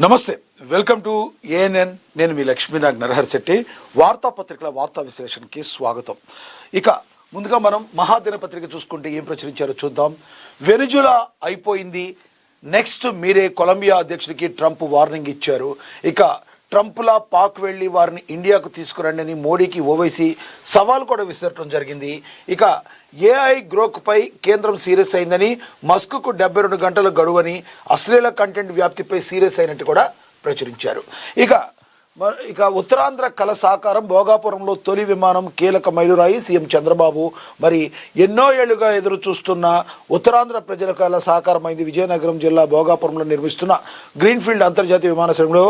నమస్తే, welcome to ANN. నేను మీ లక్ష్మీనాగ్ నరహరిశెట్టి. వార్తాపత్రికల వార్తా విశ్లేషణకి స్వాగతం. ఇక ముందుగా మనం మహాదినపత్రిక చూసుకుంటే ఏం ప్రచురించారో చూద్దాం. వెనిజులా అయిపోయింది, నెక్స్ట్ మీరే కొలంబియా అధ్యక్షుడికి ట్రంప్ వార్నింగ్ ఇచ్చారు. ఇక ట్రంప్లా పాక్ వెళ్ళి వారిని ఇండియాకు తీసుకురండి అని మోడీకి ఓవైసీ సవాల్ కూడా విసరటం జరిగింది. ఇక ఏఐ గ్రోక్పై కేంద్రం సీరియస్ అయిందని, మస్క్కు 72 గంటల గడువని, అశ్లీల కంటెంట్ వ్యాప్తిపై సీరియస్ అయినట్టు కూడా ప్రచురించారు. ఇక ఉత్తరాంధ్ర కళ సాకారం, భోగాపురంలో తొలి విమానం కీలక మైలురాయి. సీఎం చంద్రబాబు మరి ఎన్నో ఏళ్లుగా ఎదురు చూస్తున్న ఉత్తరాంధ్ర ప్రజల కళ సాకారమైంది. విజయనగరం జిల్లా భోగాపురంలో నిర్మిస్తున్న గ్రీన్ఫీల్డ్ అంతర్జాతీయ విమానాశ్రయంలో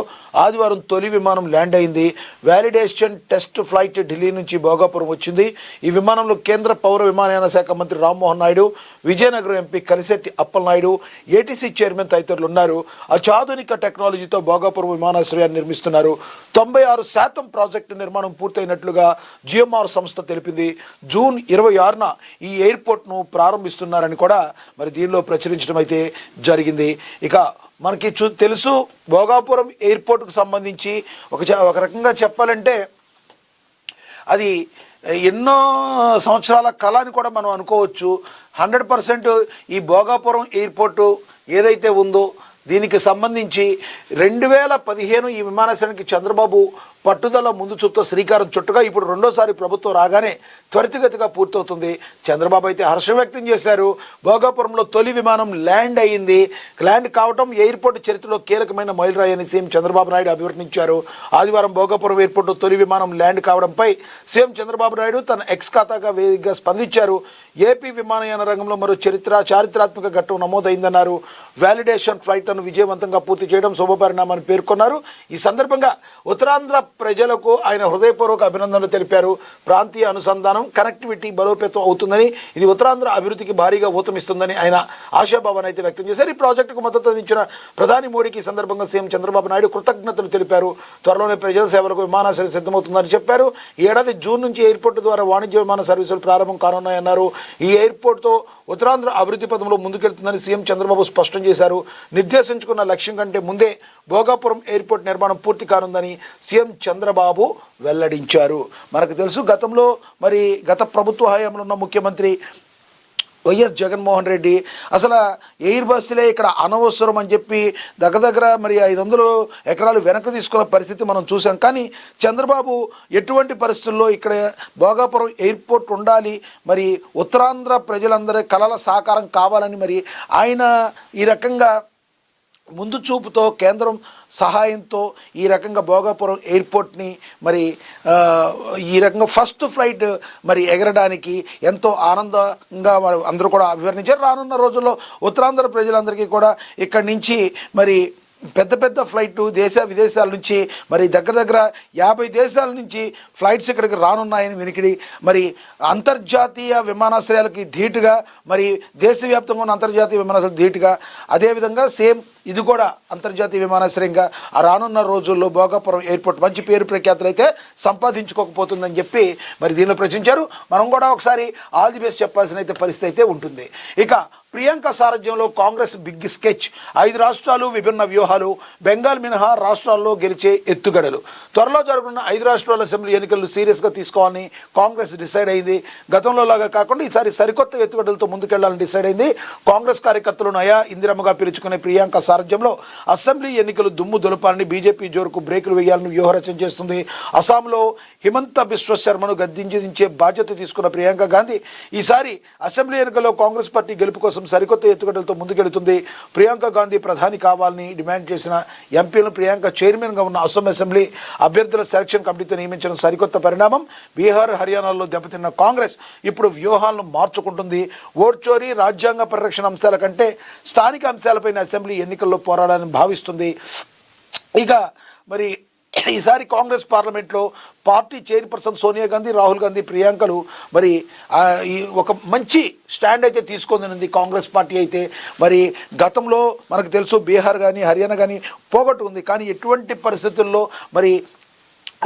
ఆదివారం తొలి విమానం ల్యాండ్ అయింది. వ్యాలిడేషన్ టెస్ట్ ఫ్లైట్ ఢిల్లీ నుంచి భోగాపురం వచ్చింది. ఈ విమానంలో కేంద్ర పౌర విమానయాన శాఖ మంత్రి Rammohan Naidu, Vizianagaram MP Kalisetti Appalanaidu, ATC chairman తదితరులు ఉన్నారు. అత్యాధునిక టెక్నాలజీతో భోగాపురం విమానాశ్రయాన్ని నిర్మిస్తున్నారు. 96% ప్రాజెక్టు నిర్మాణం పూర్తయినట్లుగా జిఎంఆర్ సంస్థ తెలిపింది. జూన్ 26న ఈ ఎయిర్పోర్ట్ను ప్రారంభిస్తున్నారని కూడా మరి దీనిలో ప్రచురించడం అయితే జరిగింది. ఇక మనకి తెలుసు, భోగాపురం ఎయిర్పోర్ట్కు సంబంధించి ఒక రకంగా చెప్పాలంటే అది ఎన్నో సంవత్సరాల కళ అని కూడా మనం అనుకోవచ్చు. 100% ఈ భోగాపురం ఎయిర్పోర్టు ఏదైతే ఉందో దీనికి సంబంధించి 2015 ఈ విమానాశ్రయానికి చంద్రబాబు పట్టుదల ముందు చూపుతో శ్రీకారం చుట్టగా ఇప్పుడు రెండోసారి ప్రభుత్వం రాగానే త్వరితగతిగా పూర్తవుతుంది. చంద్రబాబు అయితే హర్షం వ్యక్తం చేశారు. భోగాపురంలో తొలి విమానం ల్యాండ్ అయ్యింది. ల్యాండ్ కావటం ఎయిర్పోర్ట్ చరిత్రలో కీలకమైన మైలురాయి అని సీఎం చంద్రబాబు నాయుడు అభివర్ణించారు. ఆదివారం భోగాపురం ఎయిర్పోర్ట్లో తొలి విమానం ల్యాండ్ కావడంపై సీఎం చంద్రబాబు నాయుడు తన ఎక్స్ ఖాతాగా వేదికగా స్పందించారు. ఏపీ విమానయాన రంగంలో మరో చారిత్రాత్మక ఘట్టం నమోదైందన్నారు. వ్యాలిడేషన్ ఫ్లైట్లను విజయవంతంగా పూర్తి చేయడం శుభపరిణామని పేర్కొన్నారు. ఈ సందర్భంగా ఉత్తరాంధ్ర ప్రజలకు ఆయన హృదయపూర్వక అభినందనలు తెలిపారు. ప్రాంతీయ అనుసంధానం, కనెక్టివిటీ బలోపేతం అవుతుందని, ఇది ఉత్తరాంధ్ర అభివృద్ధికి భారీగా ఊతమిస్తుందని ఆయన ఆశాభావాన్ని అయితే వ్యక్తం చేశారు. ఈ ప్రాజెక్టుకు మద్దతు అందించిన ప్రధాని మోడీకి ఈ సందర్భంగా సీఎం చంద్రబాబు నాయుడు కృతజ్ఞతలు తెలిపారు. త్వరలోనే ప్రజల సేవలకు విమానాశ్రయం సిద్ధమవుతుందని చెప్పారు. ఈ ఏడాది జూన్ నుంచి ఎయిర్పోర్టు ద్వారా వాణిజ్య విమాన సర్వీసులు ప్రారంభం కానున్నాయన్నారు. ఈ ఎయిర్పోర్ట్తో ఉత్తరాంధ్ర అభివృద్ధి పథంలో ముందుకెళ్తుందని సీఎం చంద్రబాబు స్పష్టం చేశారు. నిర్దేశించుకున్న లక్ష్యం కంటే ముందే భోగాపురం ఎయిర్పోర్ట్ నిర్మాణం పూర్తి కానుందని సీఎం చంద్రబాబు వెల్లడించారు. మనకు తెలుసు, గతంలో మరి గత ప్రభుత్వ హయాంలో ఉన్న ముఖ్యమంత్రి వైఎస్ జగన్మోహన్ రెడ్డి అసలు ఎయిర్ బస్సులే ఇక్కడ అనవసరం అని చెప్పి దగ్గర మరి 500 ఎకరాలు వెనక్కి తీసుకున్న పరిస్థితి మనం చూసాం. కానీ చంద్రబాబు ఎటువంటి పరిస్థితుల్లో ఇక్కడ భోగాపురం ఎయిర్పోర్ట్ ఉండాలి, మరి ఉత్తరాంధ్ర ప్రజలందరి కలల సాకారం కావాలని మరి ఆయన ఈ రకంగా ముందు చూపుతో కేంద్రం సహాయంతో ఈ రకంగా భోగాపురం ఎయిర్పోర్ట్ని మరి ఈ రకంగా ఫస్ట్ ఫ్లైట్ మరి ఎగరడానికి ఎంతో ఆనందంగా అందరూ కూడా అభివర్ణించారు. రానున్న రోజుల్లో ఉత్తరాంధ్ర ప్రజలందరికీ కూడా ఇక్కడి నుంచి మరి పెద్ద ఫ్లైట్ దేశ విదేశాల నుంచి మరి దగ్గర 50 దేశాల నుంచి ఫ్లైట్స్ ఇక్కడికి రానున్నాయని వినికిడి. మరి అంతర్జాతీయ విమానాశ్రయాలకి ధీటుగా, మరి దేశవ్యాప్తంగా ఉన్న అంతర్జాతీయ విమానాశ్రయాలకు ధీటుగా, అదేవిధంగా సేమ్ ఇది కూడా అంతర్జాతీయ విమానాశ్రయంగా రానున్న రోజుల్లో భోగాపురం ఎయిర్పోర్ట్ మంచి పేరు ప్రఖ్యాతులు అయితే సంపాదించుకోకపోతుందని చెప్పి మరి దీనిలో ప్రశ్నించారు. మనం కూడా ఒకసారి ఆల్ ది బెస్ట్ చెప్పాల్సిన అయితే పరిస్థితి అయితే ఉంటుంది. ఇక ప్రియాంక సారథ్యంలో కాంగ్రెస్ బిగ్ స్కెచ్, 5 రాష్ట్రాలు విభిన్న వ్యూహాలు, బెంగాల్ మినహా రాష్ట్రాల్లో గెలిచే ఎత్తుగడలు. త్వరలో జరగనున్న 5 రాష్ట్రాల అసెంబ్లీ ఎన్నికలను సీరియస్గా తీసుకోవాలని కాంగ్రెస్ డిసైడ్ అయింది. గతంలో లాగా కాకుండా ఈసారి సరికొత్త ఎత్తుగడలతో ముందుకెళ్లాలని డిసైడ్ అయింది. కాంగ్రెస్ కార్యకర్తలు నయా ఇందిరమ్మగా పిలుచుకునే ప్రియాంక సారథ్యంలో అసెంబ్లీ ఎన్నికలు దుమ్ము దులపాలని, బీజేపీ జోరుకు బ్రేకులు వేయాలని వ్యూహరచన చేస్తుంది. అస్సాంలో హిమంత బిశ్వ శర్మను గద్దించే బాధ్యత తీసుకున్న ప్రియాంక గాంధీ ఈసారి అసెంబ్లీ ఎన్నికల్లో కాంగ్రెస్ పార్టీ గెలుపు కోసం సరికొత్త ఎత్తుగడలతో ముందుకెళ్తుంది. ప్రియాంక గాంధీ ప్రధాని కావాలని డిమాండ్ చేసిన ఎంపీలను ప్రియాంక చైర్మన్గా ఉన్న అస్సాం అసెంబ్లీ అభ్యర్థుల సెలక్షన్ కమిటీతో నియమించడం సరికొత్త పరిణామం. బీహార్, హర్యానాలో దెబ్బతిన్న కాంగ్రెస్ ఇప్పుడు వ్యూహాలను మార్చుకుంటుంది. ఓట్ చోరీ, రాజ్యాంగ పరిరక్షణ అంశాల కంటే స్థానిక అంశాలపైన అసెంబ్లీ ఎన్నికల్లో పోరాడాలని భావిస్తుంది. ఇక మరి ఈసారి కాంగ్రెస్ పార్లమెంట్లో పార్టీ చైర్పర్సన్ సోనియా గాంధీ, రాహుల్ గాంధీ, ప్రియాంకలు మరి ఈ ఒక మంచి స్టాండ్ అయితే తీసుకుంది కాంగ్రెస్ పార్టీ అయితే. మరి గతంలో మనకు తెలుసు బీహార్ కానీ హర్యానా కానీ పోగొట్టుకుంది. కానీ ఎటువంటి పరిస్థితుల్లో మరి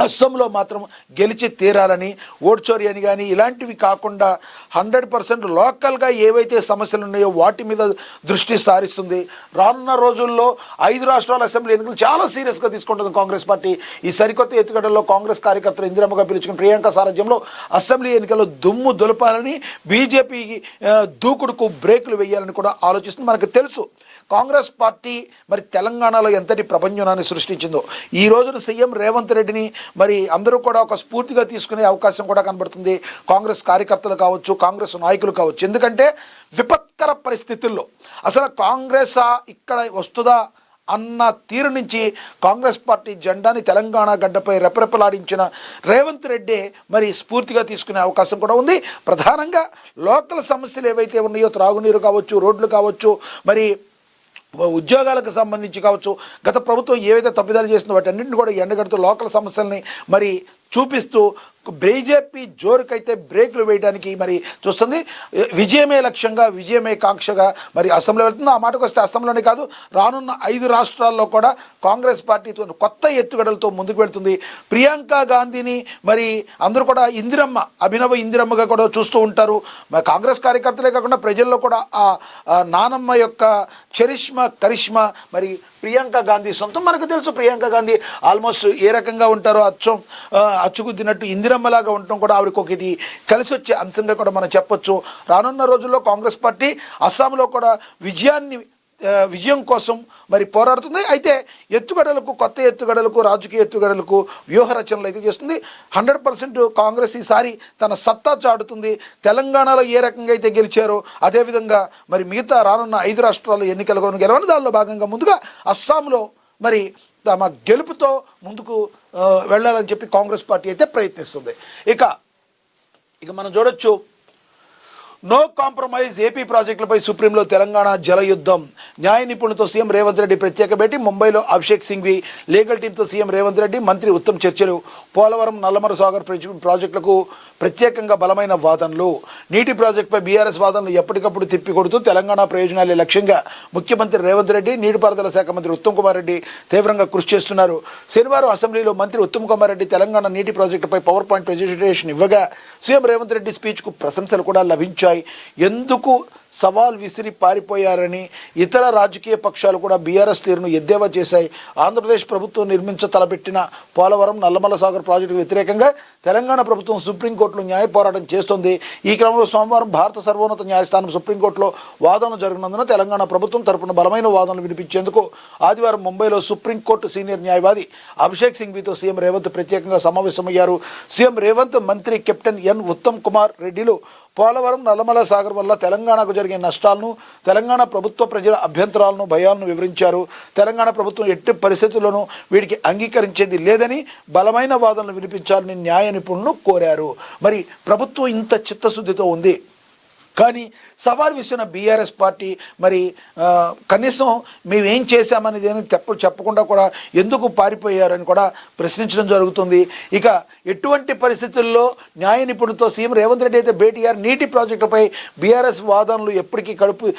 అస్సాంలో మాత్రం గెలిచి తీరాలని, ఓడ్చోరి అని కానీ ఇలాంటివి కాకుండా 100% లోకల్గా ఏవైతే సమస్యలు ఉన్నాయో వాటి మీద దృష్టి సారిస్తుంది. రానున్న రోజుల్లో 5 రాష్ట్రాల అసెంబ్లీ ఎన్నికలు చాలా సీరియస్గా తీసుకుంటుంది కాంగ్రెస్ పార్టీ. ఈ సరికొత్త ఎత్తుగడల్లో కాంగ్రెస్ కార్యకర్తలు ఇందిరమ్మగా పిలుచుకుని ప్రియాంక సారథ్యంలో అసెంబ్లీ ఎన్నికల్లో దుమ్ము దులపాలని, బీజేపీ దూకుడుకు బ్రేకులు వేయాలని కూడా ఆలోచిస్తుంది. మనకు తెలుసు కాంగ్రెస్ పార్టీ మరి తెలంగాణలో ఎంతటి ప్రపంచనాన్ని సృష్టించిందో. ఈ రోజున సీఎం రేవంత్ రెడ్డిని మరి అందరూ కూడా ఒక స్ఫూర్తిగా తీసుకునే అవకాశం కూడా కనబడుతుంది. కాంగ్రెస్ కార్యకర్తలు కావచ్చు, కాంగ్రెస్ నాయకులు కావచ్చు. ఎందుకంటే విపత్కర పరిస్థితుల్లో అసలు కాంగ్రెస్ ఇక్కడ వస్తుందా అన్న తీరు నుంచి కాంగ్రెస్ పార్టీ జెండాని తెలంగాణ గడ్డపై రెపరెపలాడించిన రేవంత్ రెడ్డి మరి స్ఫూర్తిగా తీసుకునే అవకాశం కూడా ఉంది. ప్రధానంగా లోకల్ సమస్యలు ఏవైతే ఉన్నాయో, త్రాగునీరు కావచ్చు, రోడ్లు కావచ్చు, మరి ఉద్యోగాలకు సంబంధించి కావచ్చు, గత ప్రభుత్వం ఏవైతే తప్పిదాలు చేసిందో వాటన్నింటిని కూడా ఎండగడుతూ లోకల్ సమస్యల్ని మరి చూపిస్తూ బీజేపీ జోరుకైతే బ్రేకులు వేయడానికి మరి చూస్తుంది. విజయమే లక్ష్యంగా, విజయమే కాంక్షగా మరి అసెంబ్లీ వెళ్తుంది. ఆ మాటకు వస్తే అసెంబ్లీలోనే కాదు, రానున్న 5 రాష్ట్రాల్లో కూడా కాంగ్రెస్ పార్టీతో కొత్త ఎత్తుగడలతో ముందుకు వెళ్తుంది. ప్రియాంక గాంధీని మరి అందరూ కూడా ఇందిరమ్మ, అభినవ ఇందిరమ్మగా కూడా చూస్తూ ఉంటారు. కాంగ్రెస్ కార్యకర్తలే కాకుండా ప్రజల్లో కూడా ఆ నానమ్మ యొక్క కరిష్మా మరి ప్రియాంక గాంధీ సొంతం. మనకు తెలుసు ప్రియాంక గాంధీ ఆల్మోస్ట్ ఏ రకంగా ఉంటారో అచ్చుగుద్దినట్టు ఇందిరమ్మలాగా ఉండటం కూడా ఆవిడకి ఒకటి కలిసి వచ్చే అంశంగా కూడా మనం చెప్పొచ్చు. రానున్న రోజుల్లో కాంగ్రెస్ పార్టీ అస్సాంలో కూడా విజయం కోసం మరి పోరాడుతుంది. అయితే ఎత్తుగడలకు, కొత్త ఎత్తుగడలకు, రాజకీయ ఎత్తుగడలకు వ్యూహ రచనలు అయితే చేస్తుంది. 100% కాంగ్రెస్ ఈసారి తన సత్తా చాటుతుంది. తెలంగాణలో ఏ రకంగా అయితే గెలిచారో అదేవిధంగా మరి మిగతా రానున్న 5 రాష్ట్రాల ఎన్నికలను గెలవని దానిలో భాగంగా ముందుగా అస్సాంలో మరి తమ గెలుపుతో ముందుకు వెళ్ళాలని చెప్పి కాంగ్రెస్ పార్టీ అయితే ప్రయత్నిస్తుంది. ఇక మనం చూడొచ్చు, నో కాంప్రమైజ్ ఏపీ ప్రాజెక్టులపై సుప్రీంలో తెలంగాణ జలయుద్ధం. న్యాయ నిపుణులతో సీఎం రేవంత్ రెడ్డి ప్రత్యేక భేటీ. ముంబైలో అభిషేక్ సింఘ్వి లీగల్ టీంతో సీఎం రేవంత్ రెడ్డి, మంత్రి ఉత్తమ్ చర్చలు. పోలవరం, నల్లమల సాగర్ ప్రాజెక్టులకు ప్రత్యేకంగా బలమైన వాదనలు. నీటి ప్రాజెక్టుపై బీఆర్ఎస్ వాదనలు ఎప్పటికప్పుడు తిప్పికొడుతూ తెలంగాణ ప్రయోజనాలే లక్ష్యంగా ముఖ్యమంత్రి రేవంత్ రెడ్డి, నీటిపారుదల శాఖ మంత్రి ఉత్తమ్ కుమార్ రెడ్డి తీవ్రంగా కృషి చేస్తున్నారు. శనివారం అసెంబ్లీలో మంత్రి ఉత్తమ్ కుమార్ రెడ్డి తెలంగాణ నీటి ప్రాజెక్టుపై పవర్ పాయింట్ ప్రెజెంటేషన్ ఇవ్వగా సీఎం రేవంత్ రెడ్డి స్పీచ్కు ప్రశంసలు కూడా లభించాయి. ఎందుకు సవాల్ విసిరి పారిపోయారని ఇతర రాజకీయ పక్షాలు కూడా బీఆర్ఎస్ తీరును ఎద్దేవా చేశాయి. ఆంధ్రప్రదేశ్ ప్రభుత్వం తలపెట్టిన పోలవరం, నల్లమల సాగర్ ప్రాజెక్టుకు వ్యతిరేకంగా తెలంగాణ ప్రభుత్వం సుప్రీంకోర్టులో న్యాయ పోరాటం చేస్తోంది. ఈ క్రమంలో సోమవారం భారత సర్వోన్నత న్యాయస్థానం సుప్రీంకోర్టులో వాదనలు జరిగినందున తెలంగాణ ప్రభుత్వం తరపున బలమైన వాదనలు వినిపించేందుకు ఆదివారం ముంబైలో సుప్రీంకోర్టు సీనియర్ న్యాయవాది అభిషేక్ సింఘ్వితో సీఎం రేవంత్ ప్రత్యేకంగా సమావేశమయ్యారు. సీఎం రేవంత్, మంత్రి కెప్టెన్ ఎన్ ఉత్తమ్ కుమార్ రెడ్డిలు పోలవరం, నల్లమల సాగర్ వల్ల తెలంగాణకు జరిగే నష్టాలను, తెలంగాణ ప్రభుత్వ ప్రజల అభ్యంతరాలను, భయాలను వివరించారు. తెలంగాణ ప్రభుత్వం ఎట్టి పరిస్థితుల్లోనూ వీటికి అంగీకరించేది లేదని బలమైన వాదనలు వినిపించాలని న్యాయ నిపుణులు కోరారు. మరి ప్రభుత్వం ఇంత చిత్తశుద్ధితో ఉంది, కానీ సవాల్ విసిన బీఆర్ఎస్ పార్టీ మరి కనీసం మేమేం చేశామనేది అని చెప్పకుండా కూడా ఎందుకు పారిపోయారని కూడా ప్రశ్నించడం జరుగుతుంది. ఇక ఎటువంటి పరిస్థితుల్లో న్యాయ నిపుణులతో సీఎం రేవంత్ రెడ్డి అయితే భేటీఆర్ నీటి ప్రాజెక్టుపై బీఆర్ఎస్ వాదనలు ఎప్పటికప్పుడు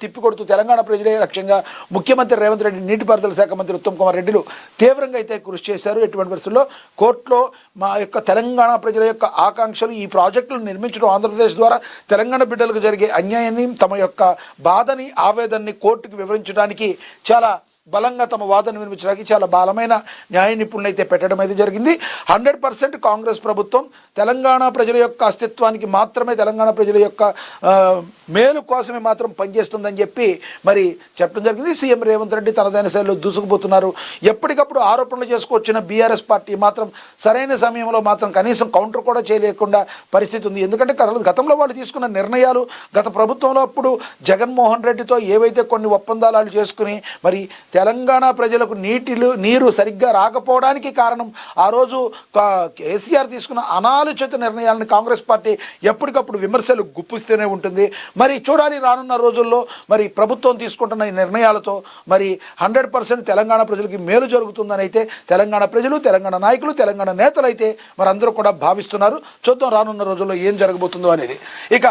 తిప్పికొడుతూ తెలంగాణ ప్రజలే లక్ష్యంగా ముఖ్యమంత్రి రేవంత్ రెడ్డి, నీటిపారుదల శాఖ మంత్రి ఉత్తమ్ కుమార్ రెడ్డిలు తీవ్రంగా అయితే కృషి చేశారు. ఎటువంటి పరిస్థితుల్లో కోర్టులో మా యొక్క తెలంగాణ ప్రజల యొక్క ఆకాంక్షలు, ఈ ప్రాజెక్టులను నిర్మించడం, ఆంధ్రప్రదేశ్ ద్వారా తెలంగాణ బిడ్డలకు జరిగే అన్యాయాన్ని, తమ యొక్క బాధని, ఆవేదనని కోర్టుకు వివరించడానికి చాలా బలంగా తమ వాదన వినిపించడానికి చాలా బలమైన న్యాయ నిపుణులు అయితే పెట్టడం అయితే జరిగింది. 100% కాంగ్రెస్ ప్రభుత్వం తెలంగాణ ప్రజల యొక్క అస్తిత్వానికి మాత్రమే, తెలంగాణ ప్రజల యొక్క మేలు కోసమే మాత్రం పనిచేస్తుందని చెప్పి మరి చెప్పడం జరిగింది. సీఎం రేవంత్ రెడ్డి తనదైన శైలిలో దూసుకుపోతున్నారు. ఎప్పటికప్పుడు ఆరోపణలు చేసుకొచ్చిన బీఆర్ఎస్ పార్టీ మాత్రం సరైన సమయంలో మాత్రం కనీసం కౌంటర్ కూడా చేయలేకుండా పరిస్థితి ఉంది. ఎందుకంటే గతంలో వాళ్ళు తీసుకున్న నిర్ణయాలు, గత ప్రభుత్వంలో అప్పుడు జగన్మోహన్ రెడ్డితో ఏవైతే కొన్ని ఒప్పందాలు చేసుకుని మరి తెలంగాణ ప్రజలకు నీరు సరిగ్గా రాకపోవడానికి కారణం ఆ రోజు కేసీఆర్ తీసుకున్న అనాలోచిత నిర్ణయాలను కాంగ్రెస్ పార్టీ ఎప్పటికప్పుడు విమర్శలు గుప్పిస్తూనే ఉంటుంది. మరి చూడాలి రానున్న రోజుల్లో మరి ప్రభుత్వం తీసుకుంటున్న ఈ నిర్ణయాలతో మరి 100% తెలంగాణ ప్రజలకి మేలు జరుగుతుందని అయితే తెలంగాణ ప్రజలు, తెలంగాణ నాయకులు, తెలంగాణ నేతలు అయితే మరి అందరూ కూడా భావిస్తున్నారు. చూద్దాం రానున్న రోజుల్లో ఏం జరగబోతుందో అనేది. ఇక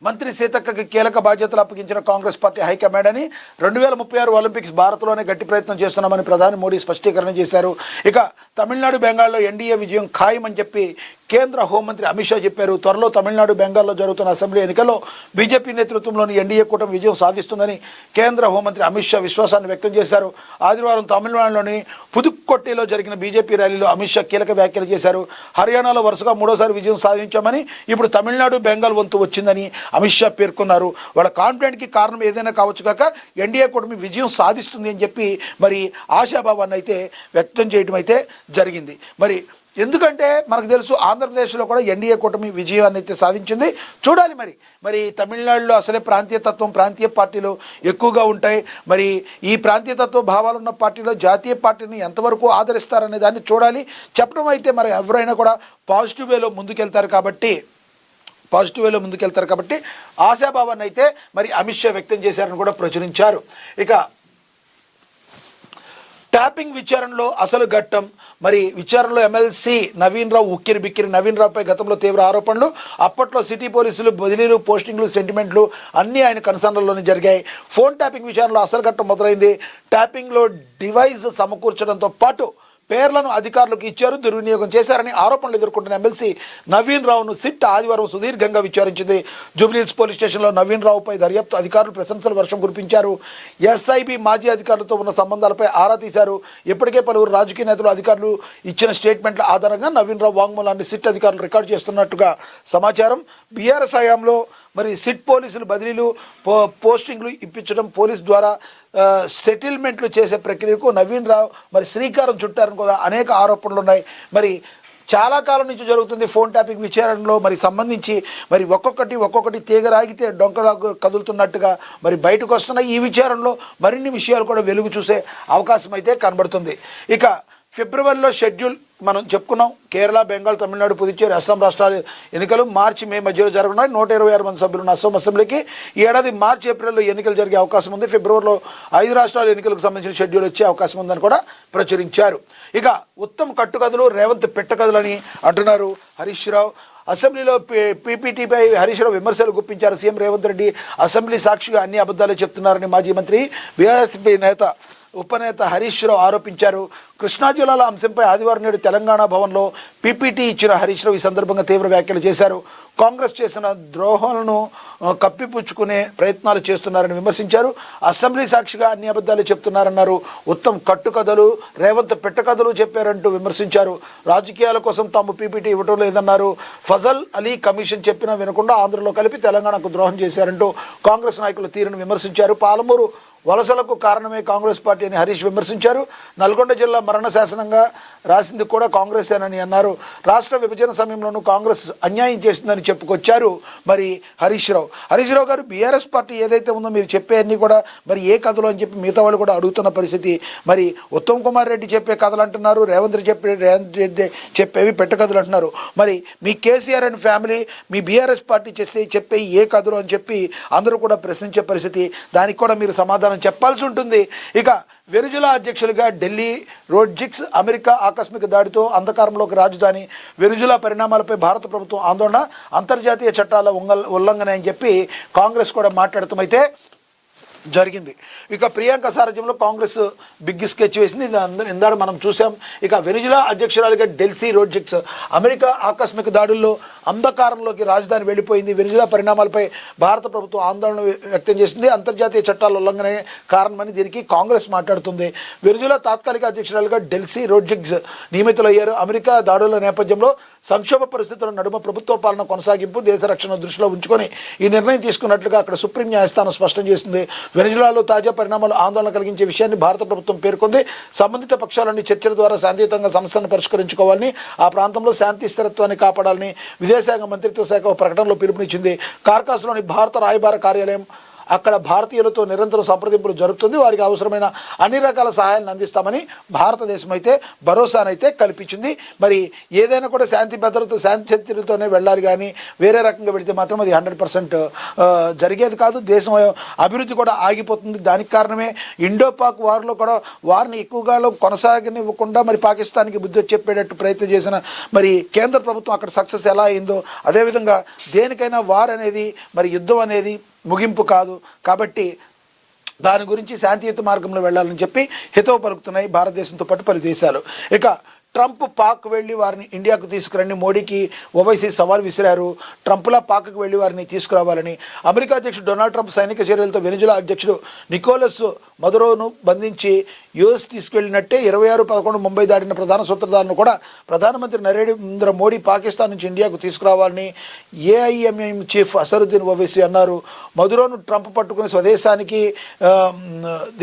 మంత్రి సీతక్కకి కీలక బాధ్యతలు అప్పగించిన కాంగ్రెస్ పార్టీ హైకమాండ్ అని 2036 ఒలింపిక్స్ భారత్లోనే గట్టి ప్రయత్నం చేస్తున్నామని ప్రధాని మోడీ స్పష్టీకరణ చేశారు. ఇక తమిళనాడు బెంగాల్లో ఎన్డీఏ విజయం ఖాయమని చెప్పి కేంద్ర హోంమంత్రి అమిత్ షా చెప్పారు. త్వరలో తమిళనాడు బెంగాల్లో జరుగుతున్న అసెంబ్లీ ఎన్నికల్లో బీజేపీ నేతృత్వంలోని ఎన్డీఏ కూటమి విజయం సాధిస్తుందని కేంద్ర హోంమంత్రి అమిత్ షా విశ్వాసాన్ని వ్యక్తం చేశారు. ఆదివారం తమిళనాడులోని పుదుక్కొట్టిలో జరిగిన బీజేపీ ర్యాలీలో అమిత్ షా కీలక వ్యాఖ్యలు చేశారు. హర్యానాలో వరుసగా 3వ విజయం సాధించామని, ఇప్పుడు తమిళనాడు బెంగాల్ వంతు వచ్చిందని అమిత్ షా పేర్కొన్నారు. వాళ్ళ కాన్ఫిడెంట్కి కారణం ఏదైనా కావచ్చు కాక ఎన్డీఏ కూటమి విజయం సాధిస్తుంది అని చెప్పి మరి ఆశాభావాన్ని అయితే వ్యక్తం చేయడం అయితే జరిగింది. మరి ఎందుకంటే మనకు తెలుసు ఆంధ్రప్రదేశ్లో కూడా ఎన్డీఏ కూటమి విజయాన్ని అయితే సాధించింది. చూడాలి మరి తమిళనాడులో అసలే ప్రాంతీయతత్వం, ప్రాంతీయ పార్టీలు ఎక్కువగా ఉంటాయి. మరి ఈ ప్రాంతీయతత్వ భావాలు ఉన్న పార్టీలో జాతీయ పార్టీని ఎంతవరకు ఆదరిస్తారనే దాన్ని చూడాలి. చెప్పడం అయితే మరి ఎవరైనా కూడా పాజిటివ్ వేలో ముందుకెళ్తారు కాబట్టి ఆశాభావాన్ని అయితే మరి అమిత్ షా వ్యక్తం చేశారని కూడా ప్రచురించారు. ఇక ట్యాపింగ్ విచారణలో అసలు ఘట్టం. మరి విచారణలో ఎమ్మెల్సీ నవీన్ రావు ఉక్కిరి బిక్కిరి. నవీన్ రావుపై గతంలో తీవ్ర ఆరోపణలు. అప్పట్లో సిటీ పోలీసులు బదిలీలు, పోస్టింగ్లు, సెంటిమెంట్లు అన్నీ ఆయన కన్సర్న్లోనే జరిగాయి. ఫోన్ ట్యాపింగ్ విచారణలో అసలు ఘట్టం మొదలైంది. ట్యాపింగ్లో డివైస్ సమకూర్చడంతో పాటు పేర్లను అధికారులకు ఇచ్చారు, దుర్వినియోగం చేశారని ఆరోపణలు ఎదుర్కొంటున్న ఎమ్మెల్సీ నవీన్ రావును సిట్ ఆదివారం సుదీర్ఘంగా విచారించింది. జూబ్లీహిల్స్ పోలీస్ స్టేషన్లో నవీన్ రావుపై దర్యాప్తు అధికారులు ప్రశంసల వర్షం కురిపించారు. ఎస్ఐబి మాజీ అధికారులతో ఉన్న సంబంధాలపై ఆరా తీశారు. ఇప్పటికే పలువురు రాజకీయ నేతలు, అధికారులు ఇచ్చిన స్టేట్మెంట్ల ఆధారంగా నవీన్ రావు వాంగ్మూలాన్ని సిట్ అధికారులు రికార్డు చేస్తున్నట్టుగా సమాచారం. బీఆర్ఎస్ హయాంలో మరి సిట్ పోలీసులు బదిలీలు, పోస్టింగ్లు ఇప్పించడం, పోలీస్ ద్వారా సెటిల్మెంట్లు చేసే ప్రక్రియకు నవీన్ రావు మరి శ్రీకారం చుట్టారని కూడా అనేక ఆరోపణలు ఉన్నాయి. మరి చాలా కాలం నుంచి జరుగుతుంది ఫోన్ ట్యాపింగ్ విచారణలో మరి సంబంధించి మరి ఒక్కొక్కటి తీగరాగితే డొంకరాగు కదులుతున్నట్టుగా మరి బయటకు వస్తున్నాయి. ఈ విచారణలో మరిన్ని విషయాలు కూడా వెలుగు చూసే అవకాశం అయితే కనబడుతుంది. ఇక ఫిబ్రవరిలో షెడ్యూల్ మనం చెప్పుకున్నాం. కేరళ, బెంగాల్, తమిళనాడు, పుదుచ్చేరి, అస్సాం రాష్ట్రాల ఎన్నికలు మార్చి, మే మధ్యలో జరగనున్నాయి. 126 మంది సభ్యులున్న అస్సాం అసెంబ్లీకి ఈ ఏడాది మార్చి, ఏప్రిల్లో ఎన్నికలు జరిగే అవకాశం ఉంది. ఫిబ్రవరిలో 5 రాష్ట్రాల ఎన్నికలకు సంబంధించిన షెడ్యూల్ వచ్చే అవకాశం ఉందని కూడా ప్రచురించారు. ఇక ఉత్తమ్ కట్టుకథలు, రేవంత్ పెట్టకథలని అంటున్నారు హరీష్ రావు. అసెంబ్లీలో పీపీటీపై హరీష్ రావు విమర్శలు గుప్పించారు. సీఎం రేవంత్ రెడ్డి అసెంబ్లీ సాక్షిగా అన్ని అబద్ధాలే చెప్తున్నారని మాజీ మంత్రి, బీఆర్ఎస్పీ ఉపనేత హరీష్ రావు ఆరోపించారు. కృష్ణా జిల్లాల అంశంపై ఆదివారం నాడు తెలంగాణ భవన్లో పీపీటీ ఇచ్చిన హరీష్ రావు ఈ సందర్భంగా తీవ్ర వ్యాఖ్యలు చేశారు. కాంగ్రెస్ చేసిన ద్రోహాలను కప్పిపుచ్చుకునే ప్రయత్నాలు చేస్తున్నారని విమర్శించారు. అసెంబ్లీ సాక్షిగా అన్ని అబద్ధాలు చెప్తున్నారన్నారు. ఉత్తమ్ కట్టుకథలు, రేవంత్ పెట్టకథలు చెప్పారంటూ విమర్శించారు. రాజకీయాల కోసం తాము పీపీటీ ఇవ్వటం లేదన్నారు. ఫజల్ అలీ కమిషన్ చెప్పినా వినకుండా ఆంధ్రలో కలిపి తెలంగాణకు ద్రోహం చేశారంటూ కాంగ్రెస్ నాయకుల తీరును విమర్శించారు. పాలమూరు వలసలకు కారణమే కాంగ్రెస్ పార్టీ అని హరీష్ విమర్శించారు. నల్గొండ జిల్లా మరణ శాసనంగా రాసింది కూడా కాంగ్రెసేనని అన్నారు. రాష్ట్ర విభజన సమయంలోనూ కాంగ్రెస్ అన్యాయం చేసిందని చెప్పుకొచ్చారు మరి హరీష్ రావు గారు. బీఆర్ఎస్ పార్టీ ఏదైతే ఉందో మీరు చెప్పే అన్నీ కూడా మరి ఏ కథలు అని చెప్పి మిగతా వాళ్ళు కూడా అడుగుతున్న పరిస్థితి. మరి ఉత్తమ్ కుమార్ రెడ్డి చెప్పే కథలు అంటున్నారు, రేవంత్ రెడ్డి చెప్పేవి పెట్ట కథలు అంటున్నారు. మరి మీ కేసీఆర్ అండ్ ఫ్యామిలీ, మీ బీఆర్ఎస్ పార్టీ చెప్పే ఏ కథలు అని చెప్పి అందరూ కూడా ప్రశ్నించే పరిస్థితి. దానికి కూడా మీరు సమాధానం చెప్పాల్సి ఉంటుంది. ఇక వెనిజులా అధ్యక్షులుగా ఢిల్లీ రోడ్రిగ్స్ అమెరికా ఆకస్మిక దాడితో అంధకారంలోకి రాజధాని. వెనిజులా పరిణామాలపై భారత ప్రభుత్వం ఆందోళన, అంతర్జాతీయ చట్టాల ఉల్లంఘన అని చెప్పి కాంగ్రెస్ కూడా మాట్లాడటమైతే జరిగింది. ఇక ప్రియాంక సారథ్యంలో కాంగ్రెస్ బిగ్ స్కెచ్ వేసింది. ఇందాక మనం చూసాం. ఇక వెనిజులా అధ్యక్షురాలుగా డెల్సీ రోడ్రిగ్స్ అమెరికా ఆకస్మిక దాడుల్లో అంధకారంలోకి రాజధాని వెళ్ళిపోయింది. వెనిజులా పరిణామాలపై భారత ప్రభుత్వం ఆందోళన వ్యక్తం చేసింది. అంతర్జాతీయ చట్టాల ఉల్లంఘనే కారణమని దీనికి కాంగ్రెస్ మాట్లాడుతుంది. వెనిజులా తాత్కాలిక అధ్యక్షురాలుగా డెల్సీ రోడ్రిగ్స్ నియమితులయ్యారు. అమెరికా దాడుల నేపథ్యంలో సంక్షోభ పరిస్థితుల నడుమ ప్రభుత్వ పాలన కొనసాగింపు, దేశ రక్షణ దృష్టిలో ఉంచుకొని ఈ నిర్ణయం తీసుకున్నట్లుగా అక్కడ సుప్రీం న్యాయస్థానం స్పష్టం చేసింది. వెనిజులాలో తాజా పరిణామాలు ఆందోళన కలిగించే విషయాన్ని భారత ప్రభుత్వం పేర్కొంది. సంబంధిత పక్షాలన్నీ చర్చల ద్వారా శాంతియుతంగా సమస్యలను పరిష్కరించుకోవాలని, ఆ ప్రాంతంలో శాంతి స్థిరత్వాన్ని కాపాడాలని విదేశాంగ మంత్రిత్వ శాఖ ప్రకటనలో పిలుపునిచ్చింది. కార్కాస్లోని భారత రాయబార కార్యాలయం అక్కడ భారతీయులతో నిరంతరం సంప్రదింపులు జరుగుతుంది, వారికి అవసరమైన అన్ని రకాల సహాయాలను అందిస్తామని భారతదేశం అయితే భరోసానైతే కల్పించింది. మరి ఏదైనా కూడా శాంతి భద్రత శాంతితోనే వెళ్ళాలి, కానీ వేరే రకంగా వెళితే మాత్రం అది 100% జరిగేది కాదు. దేశం అభివృద్ధి కూడా ఆగిపోతుంది. దానికి కారణమే ఇండో పాక్ వార్లో కూడా వారిని ఎక్కువగా కొనసాగనివ్వకుండా మరి పాకిస్తాన్కి బుద్ధి చెప్పేటట్టు ప్రయత్నం చేసిన మరి కేంద్ర ప్రభుత్వం అక్కడ సక్సెస్ ఎలా అయిందో, అదేవిధంగా దేనికైనా వార్ అనేది మరి యుద్ధం అనేది ముగింపు కాదు. కాబట్టి దాని గురించి శాంతియుత మార్గంలో వెళ్ళాలని చెప్పి హితవు పలుకుతున్నాయి భారతదేశంతో పాటు పలు దేశాలు. ఇక ట్రంప్ పాక్ వెళ్ళి వారిని ఇండియాకు తీసుకురండి, మోడీకి ఓవైసీ సవాల్ విసిరారు. ట్రంప్లా పాక్కు వెళ్ళి వారిని తీసుకురావాలని. అమెరికా అధ్యక్షుడు డొనాల్డ్ ట్రంప్ సైనిక చర్యలతో వెనిజులా అధ్యక్షుడు నికోలస్ మదురోను బంధించి యుఎస్ తీసుకెళ్లినట్టే 26/11 ముంబై దాడిన ప్రధాన సూత్రధారులను కూడా ప్రధానమంత్రి నరేంద్ర మోడీ పాకిస్తాన్ నుంచి ఇండియాకు తీసుకురావాలని ఏఐఎంఐఎం చీఫ్ అసరుద్దీన్ ఓవైసీ అన్నారు. మదురోను ట్రంప్ పట్టుకుని స్వదేశానికి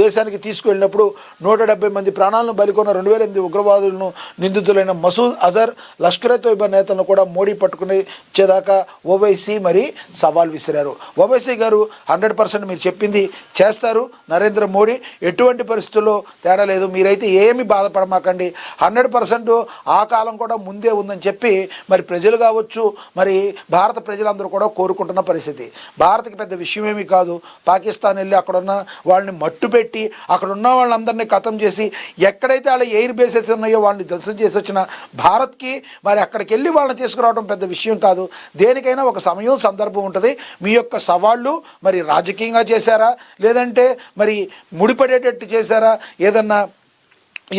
దేశానికి తీసుకువెళ్ళినప్పుడు 170 మంది ప్రాణాలను బలికొన్న 2008 ఉగ్రవాదులను నిందితులైన మసూద్ అజర్, లష్కరే తోయిబా నేతలను కూడా మోడీ పట్టుకుని ఇచ్చేదాకా ఓవైసీ మరి సవాల్ విసిరారు. ఓవైసీ గారు 100% మీరు చెప్పింది చేస్తారు నరేంద్ర మోడీ, ఎటువంటి పరిస్థితుల్లో తేడా లేదు, మీరైతే ఏమీ బాధపడమాకండి, 100% ఆ కాలం కూడా ముందే ఉందని చెప్పి మరి ప్రజలు కావచ్చు, మరి భారత ప్రజలందరూ కూడా కోరుకుంటున్న పరిస్థితి. భారత్కి పెద్ద విషయం ఏమీ కాదు. పాకిస్తాన్ వెళ్ళి అక్కడున్న వాళ్ళని మట్టు పెట్టి అక్కడ ఉన్న వాళ్ళందరినీ ఖతం చేసి ఎక్కడైతే వాళ్ళ ఎయిర్ బేసెస్ ఉన్నాయో వాళ్ళని ధ్వంసం చేసి వచ్చిన భారత్కి మరి అక్కడికి వెళ్ళి వాళ్ళని తీసుకురావడం పెద్ద విషయం కాదు. దేనికైనా ఒక సమయం సందర్భం ఉంటుంది. మీ యొక్క సవాళ్ళు మరి రాజకీయంగా చేశారా, లేదంటే మరి ముడిపడేటట్టు చేశారా, ఏదన్నా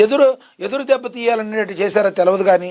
ఎదురు దెబ్బ తీయాలనేట్టు చేశారో తెలియదు, కానీ